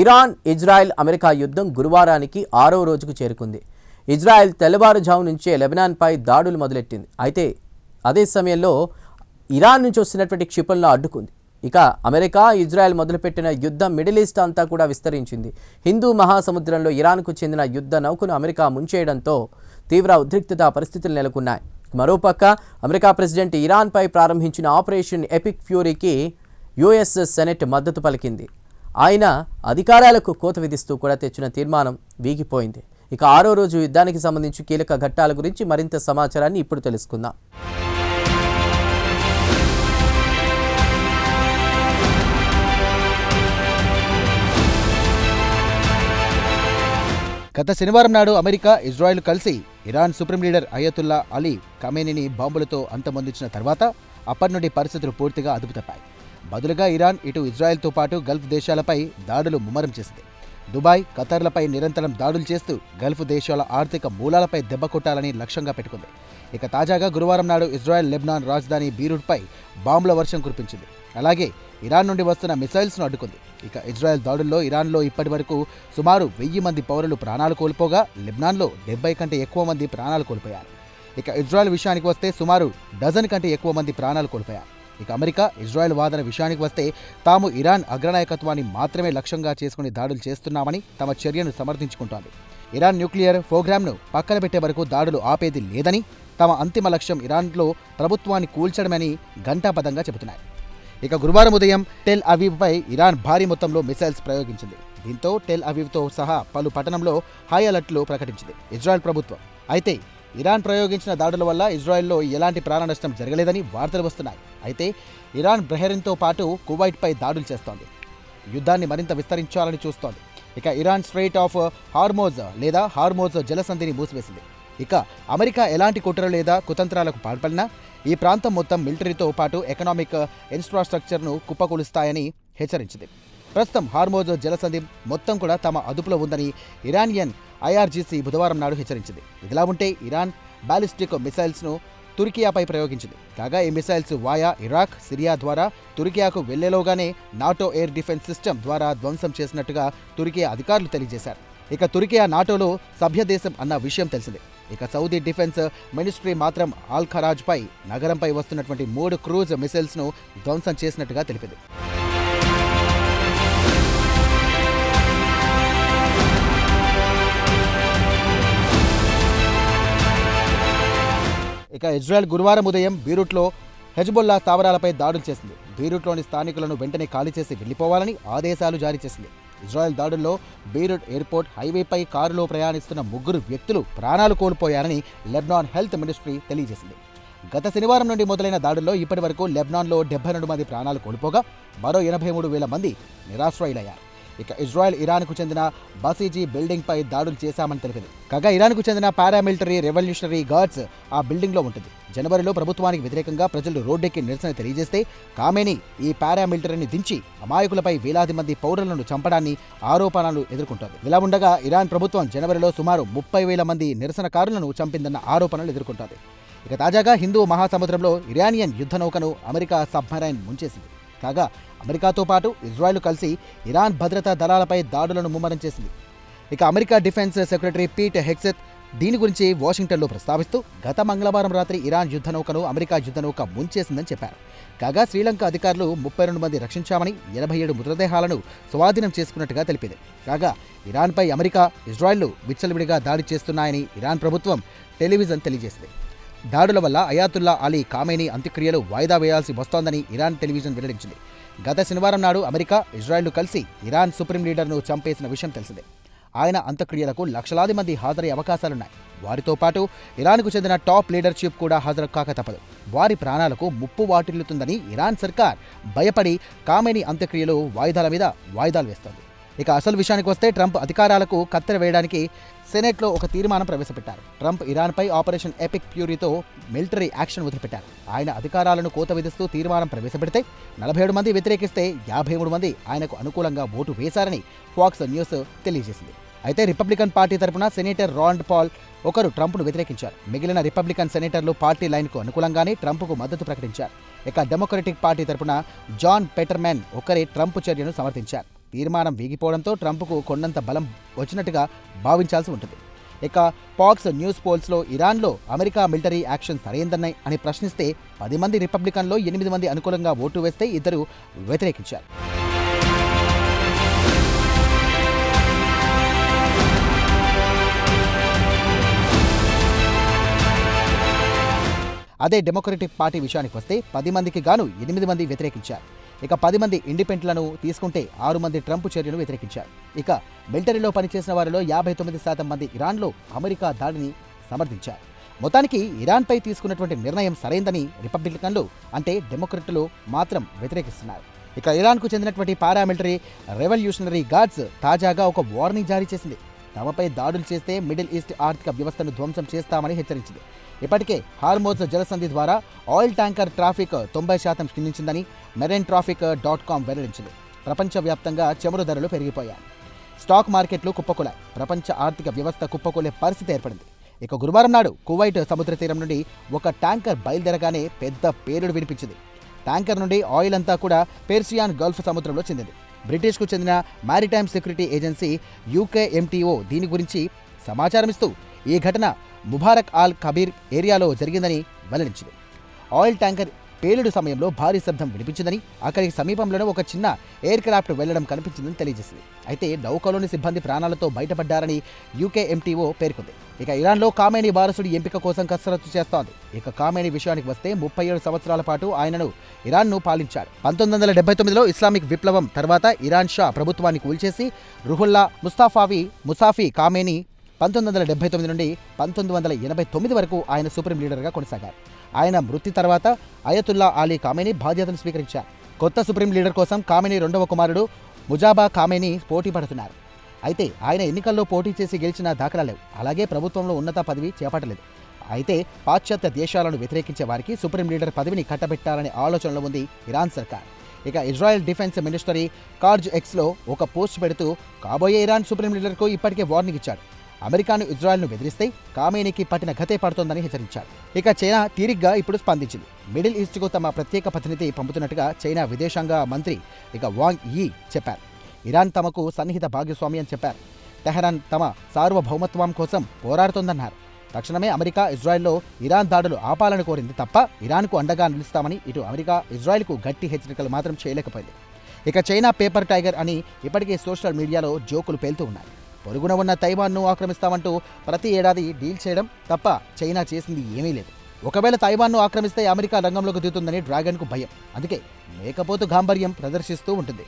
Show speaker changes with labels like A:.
A: Iran, Israel, America యుద్ధం గురువారానికి 6వ రోజుకు చేరుకుంది. ఇజ్రాయెల్ తెల్లవారుజాము నుంచే లెబనాన్పై దాడులు మొదలెట్టింది. అయితే అదే సమయంలో ఇరాన్ నుంచి వస్తున్నటువంటి క్షిపణులను అడ్డుకుంది. ఇక అమెరికా, ఇజ్రాయెల్ మొదలుపెట్టిన యుద్ధం మిడిల్ ఈస్ట్ అంతా కూడా విస్తరించింది. హిందూ మహాసముద్రంలో ఇరాన్కు చెందిన యుద్ధ నౌకను అమెరికా ముంచేయడంతో తీవ్ర ఉద్రిక్తత పరిస్థితులు నెలకొన్నాయి. మరోపక్క అమెరికా ప్రెసిడెంట్ ఇరాన్పై ప్రారంభించిన ఆపరేషన్ ఎపిక్ ఫ్యూరీకి యుఎస్ సెనెట్ మద్దతు పలికింది. ఆయన అధికారాలకు కోత విధిస్తూ కూడా తెచ్చిన తీర్మానం వీగిపోయింది. ఇక 6వ రోజు యుద్ధానికి సంబంధించి కీలక ఘట్టాల గురించి మరింత సమాచారాన్ని ఇప్పుడు తెలుసుకుందాం.
B: గత శనివారం నాడు అమెరికా, ఇజ్రాయెల్ కలిసి Iran supreme leader Ayatollah Ali ఖమేనీని బాంబులతో అంతమొందించిన తర్వాత అప్పటి నుండి పరిస్థితులు పూర్తిగా అదుపు తప్పాయి. బదులుగా ఇరాన్ ఇటు ఇజ్రాయెల్తో పాటు గల్ఫ్ దేశాలపై దాడులు ముమ్మరం చేసింది. దుబాయ్, ఖతార్లపై నిరంతరం దాడులు చేస్తూ గల్ఫ్ దేశాల ఆర్థిక మూలాలపై దెబ్బ కొట్టాలని లక్ష్యంగా పెట్టుకుంది. ఇక తాజాగా గురువారం నాడు ఇజ్రాయెల్ లెబనాన్ రాజధాని బీరూట్పై బాంబుల వర్షం కురిపించింది. అలాగే ఇరాన్ నుండి వస్తున్న మిసైల్స్ను అడ్డుకుంది. ఇక ఇజ్రాయెల్ దాడుల్లో ఇరాన్లో ఇప్పటి వరకు సుమారు 1000 మంది పౌరులు ప్రాణాలు కోల్పోగా లెబనాన్లో 70 కంటే ఎక్కువ మంది ప్రాణాలు కోల్పోయారు. ఇక ఇజ్రాయెల్ విషయానికి వస్తే సుమారు డజన్ కంటే ఎక్కువ మంది ప్రాణాలు కోల్పోయారు. ఇక అమెరికా, ఇజ్రాయెల్ వాదన విషయానికి వస్తే తాము ఇరాన్ అగ్రనాయకత్వాన్ని మాత్రమే లక్ష్యంగా చేసుకుని దాడులు చేస్తున్నామని తమ చర్యను సమర్థించుకుంటోంది. ఇరాన్ న్యూక్లియర్ ప్రోగ్రామ్ను పక్కన పెట్టే వరకు దాడులు ఆపేది లేదని, తమ అంతిమ లక్ష్యం ఇరాన్లో ప్రభుత్వాన్ని కూల్చడమని ఘంటాపథంగా చెబుతున్నాయి. ఇక గురువారం ఉదయం టెల్ అవీవ్పై ఇరాన్ భారీ మొత్తంలో మిసైల్స్ ప్రయోగించింది. దీంతో టెల్ అవీవ్తో సహా పలు పట్టణంలో హై అలర్ట్లు ప్రకటించింది ఇజ్రాయెల్ ప్రభుత్వం. అయితే ఇరాన్ ప్రయోగించిన దాడుల వల్ల ఇజ్రాయెల్లో ఎలాంటి ప్రాణ నష్టం జరగలేదని వార్తలు వస్తున్నాయి. అయితే ఇరాన్ బహ్రెయిన్తో పాటు కువైట్పై దాడులు చేస్తోంది. యుద్ధాన్ని మరింత విస్తరించాలని చూస్తోంది. ఇక ఇరాన్ స్ట్రెయిట్ ఆఫ్ హార్మోజ్ లేదా హార్మోజ్ జలసంధిని మూసివేసింది. ఇక అమెరికా ఎలాంటి కుట్ర లేదా కుతంత్రాలకు పాల్పడినా ఈ ప్రాంతం మొత్తం మిలిటరీతో పాటు ఎకనామిక్ ఇన్ఫ్రాస్ట్రక్చర్ను కుప్పకూలుస్తాయని హెచ్చరించింది. ప్రస్తుతం హార్మోజ్ జలసంధి మొత్తం కూడా తమ అదుపులో ఉందని ఇరానియన్ ఐఆర్జీసీ బుధవారం నాడు హెచ్చరించింది. ఇదిలా ఉంటే ఇరాన్ బాలిస్టిక్ మిసైల్స్ను తుర్కియాపై ప్రయోగించింది. కాగా ఈ మిసైల్స్ వాయా ఇరాక్, సిరియా ద్వారా తుర్కియాకు వెళ్లేలోగానే నాటో ఎయిర్ డిఫెన్స్ సిస్టమ్ ద్వారా ధ్వంసం చేసినట్టుగా తుర్కియా అధికారులు తెలియజేశారు. ఇక తుర్కియా నాటోలో సభ్యదేశం అన్న విషయం తెలిసింది. ఇక సౌదీ డిఫెన్స్ మినిస్ట్రీ మాత్రం ఆల్ ఖరాజ్పై నగరంపై వస్తున్నటువంటి 3 క్రూజ్ మిసైల్స్ను ధ్వంసం చేసినట్టుగా తెలిపింది. ఇక ఇజ్రాయెల్ గురువారం ఉదయం బీరూట్లో హెజ్బొల్లా స్థావరాలపై దాడులు చేసింది. బీరూట్లోని స్థానికులను వెంటనే ఖాళీ చేసి వెళ్లిపోవాలని ఆదేశాలు జారీ చేసింది. ఇజ్రాయెల్ దాడుల్లో బీరూట్ ఎయిర్పోర్ట్ హైవేపై కారులో ప్రయాణిస్తున్న 3 వ్యక్తులు ప్రాణాలు కోల్పోయారని లెబనాన్ హెల్త్ మినిస్ట్రీ తెలియజేసింది. గత శనివారం నుండి మొదలైన దాడుల్లో ఇప్పటి వరకు లెబనాన్లో 72 మంది ప్రాణాలు కోల్పోగా మరో 83,000 మంది నిరాశ్రయులయ్యారు. ఇక ఇజ్రాయెల్ ఇరాన్కు చెందిన బసీజీ బిల్డింగ్పై దాడులు చేశామని తెలిపింది. కాగా ఇరాన్కు చెందిన పారామిలిటరీ రెవల్యూషనరీ గార్డ్స్ ఆ బిల్డింగ్లో ఉంటుంది. జనవరిలో ప్రభుత్వానికి వ్యతిరేకంగా ప్రజలు రోడ్డెక్కి నిరసన తెలియజేస్తే ఖమేనీ ఈ పారామిలిటరీని దించి అమాయకులపై వేలాది మంది పౌరులను చంపడాన్ని ఆరోపణలు ఎదుర్కొంటోంది. ఇలా ఉండగా ఇరాన్ ప్రభుత్వం జనవరిలో సుమారు 30,000 మంది నిరసనకారులను చంపిందన్న ఆరోపణలు ఎదుర్కొంటోంది. ఇక తాజాగా హిందూ మహాసముద్రంలో ఇరానియన్ యుద్ధ నౌకను అమెరికా సబ్మెరైన్ ముంచేసింది. కాగా అమెరికాతో పాటు ఇజ్రాయెల్ కలిసి ఇరాన్ భద్రతా దళాలపై దాడులను ముమ్మరం చేసింది. ఇక America defence secretary Pete Hegseth దీని గురించి వాషింగ్టన్లో ప్రస్తావిస్తూ గత మంగళవారం రాత్రి ఇరాన్ యుద్ధ నౌకను అమెరికా యుద్ధ నౌక ముంచేసిందని చెప్పారు. కాగా శ్రీలంక అధికారులు 32 మంది రక్షించామని, 87 మృతదేహాలను స్వాధీనం చేసుకున్నట్టుగా తెలిపింది. కాగా ఇరాన్పై అమెరికా, ఇజ్రాయెల్ విచ్చలవిడిగా దాడి చేస్తున్నాయని ఇరాన్ ప్రభుత్వం టెలివిజన్ తెలియజేసింది. దాడుల వల్ల అయాతుల్లా అలీ ఖమేనీ అంత్యక్రియలు వాయిదా వేయాల్సి వస్తోందని ఇరాన్ టెలివిజన్ వెల్లడించింది. గత శనివారం నాడు అమెరికా, ఇజ్రాయెల్ కలిసి ఇరాన్ సుప్రీం లీడర్ను చంపేసిన విషయం తెలిసిందే. ఆయన అంత్యక్రియలకు లక్షలాది మంది హాజరయ్యే అవకాశాలున్నాయి. వారితో పాటు ఇరాన్కు చెందిన టాప్ లీడర్షిప్ కూడా హాజరు కాక తప్పదు. వారి ప్రాణాలకు ముప్పు వాటిల్లుతుందని ఇరాన్ సర్కార్ భయపడి ఖమేనీ అంత్యక్రియలు వాయిదాల మీద వాయిదాలు వేస్తోంది. ఇక అసలు విషయానికి వస్తే ట్రంప్ అధికారాలకు కత్తెర వేయడానికి సెనెట్లో ఒక తీర్మానం ప్రవేశపెట్టారు. ట్రంప్ ఇరాన్పై ఆపరేషన్ ఎపిక్ ఫ్యూరీతో మిలిటరీ యాక్షన్ వదిలిపెట్టారు. ఆయన అధికారాలను కోత విధిస్తూ తీర్మానం ప్రవేశపెడితే 47 మంది వ్యతిరేకిస్తే 53 మంది ఆయనకు అనుకూలంగా ఓటు వేశారని ఫాక్స్ న్యూస్ తెలియజేసింది. అయితే రిపబ్లికన్ పార్టీ తరపున సెనేటర్ రాండ్ పాల్ ఒకరు ట్రంప్ను వ్యతిరేకించారు. మిగిలిన రిపబ్లికన్ సెనేటర్లు పార్టీ లైన్కు అనుకూలంగానే ట్రంప్కు మద్దతు ప్రకటించారు. ఇక డెమోక్రటిక్ పార్టీ తరపున జాన్ పెటర్మెన్ ఒకరే ట్రంప్ చర్యను సమర్థించారు. తీర్మానం వీగిపోవడంతో ట్రంప్కు కొండంత బలం వచ్చినట్టుగా భావించాల్సి ఉంటుంది. ఇక పాక్స్ న్యూస్ పోల్స్లో ఇరాన్లో అమెరికా మిలిటరీ యాక్షన్ సరైందన్నాయి అని ప్రశ్నిస్తే 10 మంది రిపబ్లికన్లో 8 మంది అనుకూలంగా ఓటు వేస్తే 2 వ్యతిరేకించారు. అదే డెమోక్రటిక్ పార్టీ విషయానికి వస్తే 10 మందికి గాను 8 మంది వ్యతిరేకించారు. ఇక 10 మంది ఇండిపెండెంట్లను తీసుకుంటే 6 మంది ట్రంప్ చర్యను వ్యతిరేకించారు. ఇక మిలిటరీలో పనిచేసిన వారిలో 59% మంది ఇరాన్లో అమెరికా దాడిని సమర్థించారు. మొత్తానికి ఇరాన్పై తీసుకున్నటువంటి నిర్ణయం సరైందని రిపబ్లికన్లు అంటే డెమోక్రట్లు మాత్రం వ్యతిరేకిస్తున్నారు. ఇక ఇరాన్కు చెందినటువంటి పారామిలిటరీ రెవల్యూషనరీ గార్డ్స్ తాజాగా ఒక వార్నింగ్ జారీ చేసింది. తమపై దాడులు చేస్తే మిడిల్ ఈస్ట్ ఆర్థిక వ్యవస్థను ధ్వంసం చేస్తామని హెచ్చరించింది. ఇప్పటికే హార్మోజ్ జలసంధి ద్వారా ఆయిల్ ట్యాంకర్ ట్రాఫిక్ 90% క్షీణించిందని మెరైన్ట్రాఫిక్.com వెల్లడించింది. ప్రపంచవ్యాప్తంగా చమురు ధరలు పెరిగిపోయాయి. స్టాక్ మార్కెట్లు కుప్పకూలాయి. ప్రపంచ ఆర్థిక వ్యవస్థ కుప్పకూలే పరిస్థితి ఏర్పడింది. ఇక గురువారం నాడు కువైట్ సముద్ర తీరం నుండి ఒక ట్యాంకర్ బయలుదేరగానే పెద్ద పేలుడు వినిపించింది. ట్యాంకర్ నుండి ఆయిల్ అంతా కూడా పెర్సియన్ గల్ఫ్ సముద్రంలో చెందింది. బ్రిటిష్కు చెందిన మారిటైమ్ సెక్యూరిటీ ఏజెన్సీ UKMTO దీని గురించి సమాచారం ఇస్తూ ఈ ఘటన ముబారక్ ఆల్ కబీర్ ఏరియాలో జరిగిందని వెల్లడించింది. ఆయిల్ ట్యాంకర్ పేలుడు సమయంలో భారీ శబ్దం వినిపించిందని, అక్కడికి సమీపంలోనే ఒక చిన్న ఎయిర్ క్రాఫ్ట్ వెళ్లడం కనిపించిందని తెలియజేసింది. అయితే నౌకలోని సిబ్బంది ప్రాణాలతో బయటపడ్డారని UKMTO పేర్కొంది. ఇక ఇరాన్లో ఖామేనీ వారసుడి ఎంపిక కోసం కసరత్తు చేస్తోంది. ఇక ఖామేనీ విషయానికి వస్తే 37 సంవత్సరాల పాటు ఆయనను ఇరాన్ను పాలించాడు. 1979లో ఇస్లామిక్ విప్లవం తర్వాత ఇరాన్ షా ప్రభుత్వాన్ని కూల్చేసి రుహుల్లా ముసాఫీ ఖామేనీ 1979 నుండి 1989 వరకు ఆయన సుప్రీం లీడర్గా కొనసాగారు. ఆయన మృతి తర్వాత అయతుల్లా అలీ ఖామేనీ బాధ్యతలు స్వీకరించారు. కొత్త సుప్రీం లీడర్ కోసం ఖామేనీ రెండవ కుమారుడు ముజాబా ఖామేనీ పోటీ పడుతున్నారు. అయితే ఆయన ఎన్నికల్లో పోటీ చేసి గెలిచిన దాఖలా లేవు. అలాగే ప్రభుత్వంలో ఉన్నత పదవి చేపట్టలేదు. అయితే పాశ్చాత్య దేశాలను వ్యతిరేకించే వారికి సుప్రీం లీడర్ పదవిని కట్టబెట్టాలనే ఆలోచనలో ఉంది ఇరాన్ సర్కార్. ఇక ఇజ్రాయెల్ డిఫెన్స్ మినిస్టరీ కార్జ్ ఎక్స్లో ఒక పోస్ట్ పెడుతూ కాబోయే ఇరాన్ సుప్రీం లీడర్కు ఇప్పటికే వార్నింగ్ ఇచ్చాడు. అమెరికాను ఇజ్రాయెల్ను బెదిరిస్తే ఖామేనీకి పట్టిన గతే పడుతోందని హెచ్చరించారు. ఇక చైనా తీరిగ్గా ఇప్పుడు స్పందించింది. మిడిల్ ఈస్ట్కు తమ ప్రత్యేక ప్రతినిధి పంపుతున్నట్టుగా చైనా విదేశాంగ మంత్రి ఇక వాంగ్ యీ చెప్పారు. ఇరాన్ తమకు సన్నిహిత భాగస్వామి అని చెప్పారు. తెహరాన్ తమ సార్వభౌమత్వం కోసం పోరాడుతోందన్నారు. తక్షణమే అమెరికా ఇజ్రాయెల్లో ఇరాన్ దాడులు ఆపాలని కోరింది తప్ప ఇరాన్కు అండగా నిలుస్తామని ఇటు అమెరికా ఇజ్రాయెల్కు గట్టి హెచ్చరికలు మాత్రం చేయలేకపోయింది. ఇక చైనా పేపర్ టైగర్ అని ఇప్పటికే సోషల్ మీడియాలో జోకులు పేలుతూ ఉన్నాయి. పొరుగున ఉన్న తైవాన్ను ఆక్రమిస్తామంటూ ప్రతి ఏడాది డీల్ చేయడం తప్ప చైనా చేసింది ఏమీ లేదు. ఒకవేళ తైవాన్ను ఆక్రమిస్తే అమెరికా రంగంలోకి దిగుతుందని డ్రాగన్కు భయం. అందుకే మేకపోతు గాంభీర్యం ప్రదర్శిస్తూ ఉంటుంది.